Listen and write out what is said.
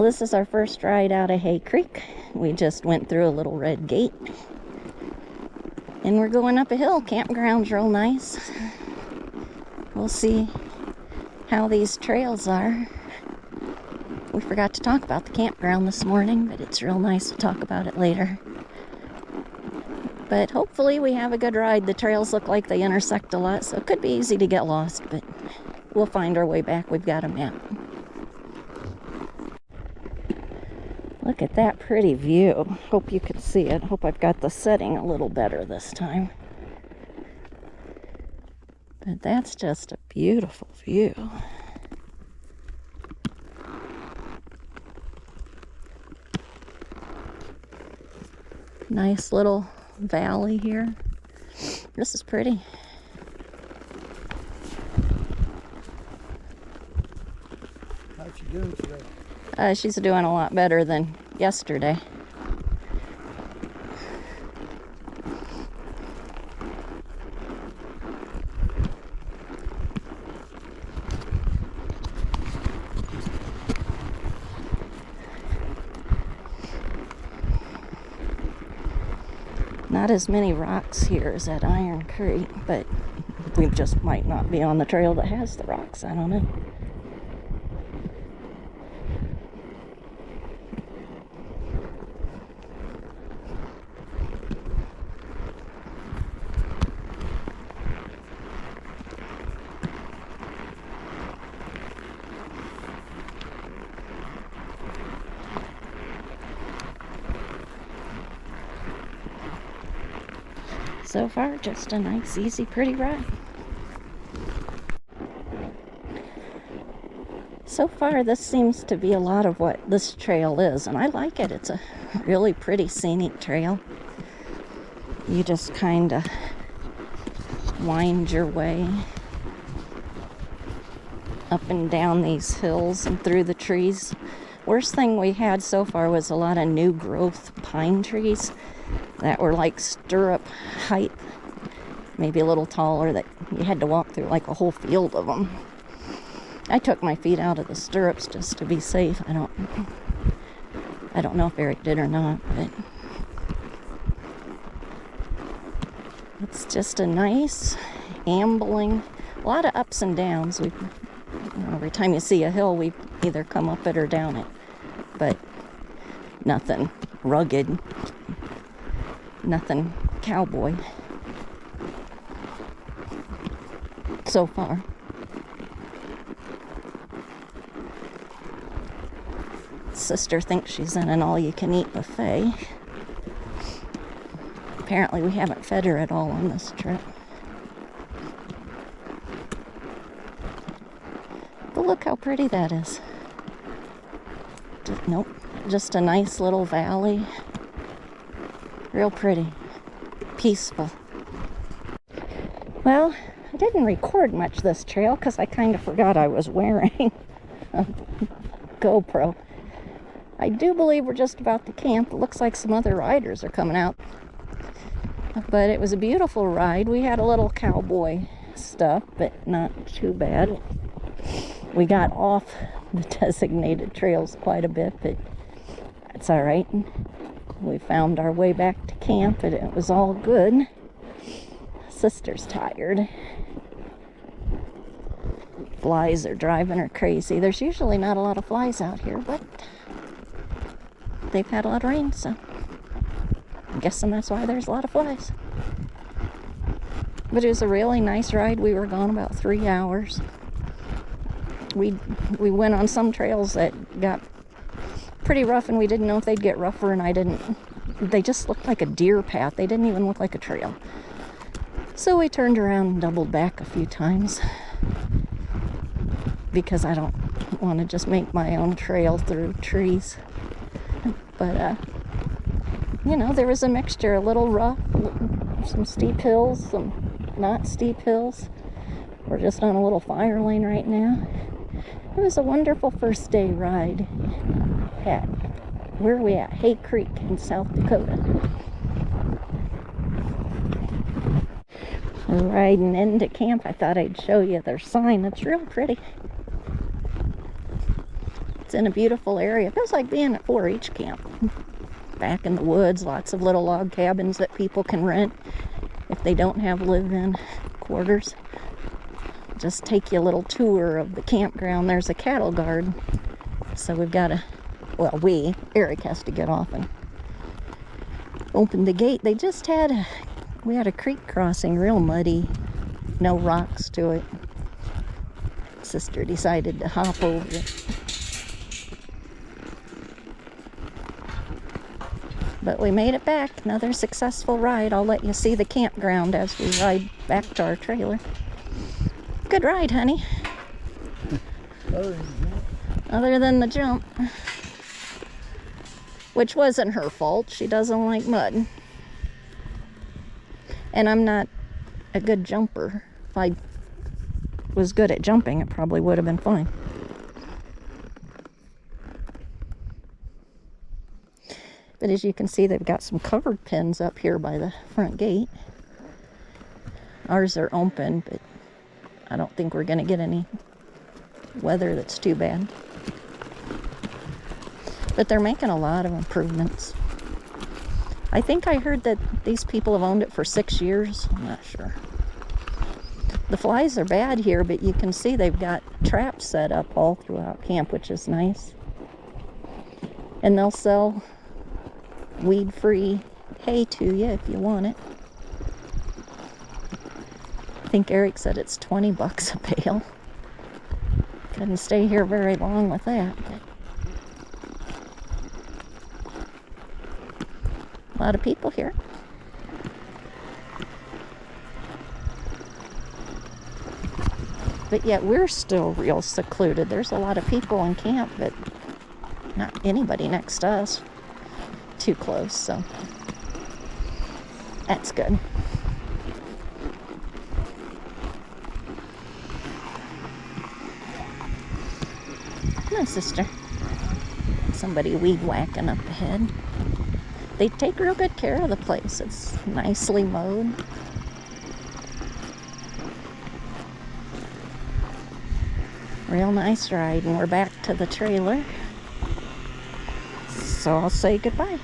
Well, this is our first ride out of Hay Creek. We just went through a little red gate. And we're going up a hill. Campground's real nice. We'll see how these trails are. We forgot to talk about the campground this morning, but it's real nice to talk about it later. But hopefully we have a good ride. The trails look like they intersect a lot, so it could be easy to get lost, but we'll find our way back. We've got a map. Look at that pretty view. Hope you can see it. Hope I've got the setting a little better this time. But that's just a beautiful view. Nice little valley here. This is pretty. How's she doing today? She's doing a lot better than yesterday. Not as many rocks here as at Iron Creek, but we just might not be on the trail that has the rocks. I don't know. So far, just a nice, easy, pretty ride. So far, this seems to be a lot of what this trail is, and I like it. It's a really pretty scenic trail. You just kind of wind your way up and down these hills and through the trees. Worst thing we had so far was a lot of new growth pine trees that were like stirrup height, maybe a little taller, that you had to walk through like a whole field of them. I took my feet out of the stirrups just to be safe. I don't know if Eric did or not, but it's just a nice ambling, a lot of ups and downs. Every time you see a hill, we either come up it or down it, but nothing rugged. Nothing cowboy so far. Sister thinks she's in an all-you-can-eat buffet. Apparently we haven't fed her at all on this trip. But look how pretty that is. Nope, just a nice little valley. Real pretty. Peaceful. Well, I didn't record much this trail because I kind of forgot I was wearing a GoPro. I do believe we're just about to camp. It looks like some other riders are coming out. But it was a beautiful ride. We had a little cowboy stuff, but not too bad. We got off the designated trails quite a bit, but that's all right. We found our way back to camp and it was all good. Sister's tired. Flies are driving her crazy. There's usually not a lot of flies out here, but they've had a lot of rain, so I'm guessing that's why there's a lot of flies. But it was a really nice ride. We were gone about 3 hours. We went on some trails that got pretty rough, and we didn't know if they'd get rougher, and they just looked like a deer path. They didn't even look like a trail. So we turned around and doubled back a few times because I don't want to just make my own trail through trees. But there was a mixture, a little rough, some steep hills, some not steep hills. We're just on a little fire lane right now. It was a wonderful first day ride at, where are we at? Hay Creek in South Dakota. We're riding into camp. I thought I'd show you their sign. It's real pretty. It's in a beautiful area. It feels like being at 4-H camp. Back in the woods, lots of little log cabins that people can rent if they don't have live-in quarters. Just take you a little tour of the campground. There's a cattle guard. So we've got to, well, Eric has to get off and open the gate. We had a creek crossing, real muddy, no rocks to it. Sister decided to hop over it. But we made it back. Another successful ride. I'll let you see the campground as we ride back to our trailer. Good ride, honey. Other than the jump. Which wasn't her fault. She doesn't like mud. And I'm not a good jumper. If I was good at jumping, it probably would have been fine. But as you can see, they've got some covered pens up here by the front gate. Ours are open, but I don't think we're going to get any weather that's too bad. But they're making a lot of improvements. I think I heard that these people have owned it for 6 years. I'm not sure. The flies are bad here, but you can see they've got traps set up all throughout camp, which is nice. And they'll sell weed-free hay to you if you want it. I think Eric said it's $20 a bale. Couldn't stay here very long with that. A lot of people here. But yet we're still real secluded. There's a lot of people in camp, but not anybody next to us. Too close, so that's good. Come on, sister. Somebody weed whacking up ahead. They take real good care of the place. It's nicely mowed. Real nice ride, and we're back to the trailer. So I'll say goodbye.